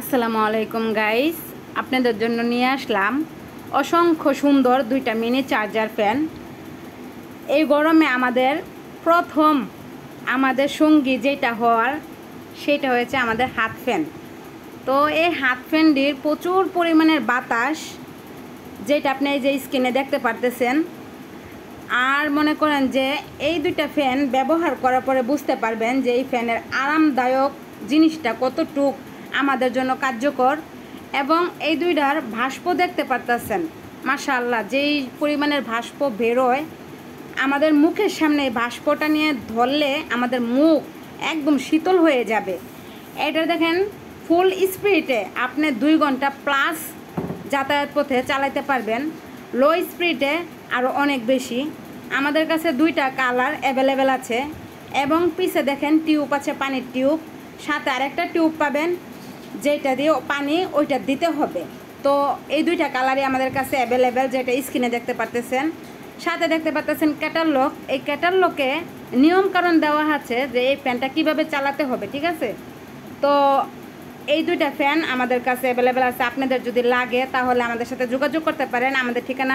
আসসালামু আলাইকুম গাইস, আপনাদের জন্য নিয়ে আসলাম অসংখ্য সুন্দর দুইটা মিনি চার্জার ফ্যান। এই গরমে প্রথম আমাদের সঙ্গী যেটা হওয়ার সেটা হয়েছে আমাদের হাত ফ্যান। তো এই হাত ফ্যানটির প্রচুর পরিমাণের বাতাস, যেটা আপনি এই যে স্ক্রিনে দেখতে পারতেছেন। আর মনে করেন যে এই দুইটা ফ্যান ব্যবহার করার পরে বুঝতে পারবেন যে এই ফ্যানের আরামদায়ক জিনিসটা কতটুক আমাদের জন্য কার্যকর। এবং এই দুইটার ভাস্প দেখতে পারতেছেন, মাশাআল্লাহ, যেই পরিমাণের ভাস্প বেরোয় আমাদের মুখের সামনে। ভাস্পটা নিয়ে ধরলে আমাদের মুখ একদম শীতল হয়ে যাবে। এটা দেখেন, ফুল স্পিডে আপনি 2 ঘন্টা প্লাস যাতায়াত পথে চালাতে পারবেন। লো স্পিডে আরও অনেক বেশি। আমাদের কাছে দুইটা কালার অ্যাভেলেবেল আছে। এবং পিছে দেখেন টিউব আছে, পানির টিউব, সাথে আরেকটা টিউব পাবেন যেটা দিয়ে পানি ওইটা দিতে হবে। তো এই দুইটা কালারই আমাদের কাছে অ্যাভেলেবেল, যেটা স্ক্রিনে দেখতে পারতেছেন। সাথে দেখতে পারতেছেন ক্যাটালগ। এই ক্যাটালগে নিয়মকানুন দেওয়া আছে যে এই ফ্যানটা কীভাবে চালাতে হবে, ঠিক আছে? তো এই দুইটা ফ্যান আমাদের কাছে অ্যাভেলেবেল আছে। আপনাদের যদি লাগে তাহলে আমাদের সাথে যোগাযোগ করতে পারেন। আমাদের ঠিকানা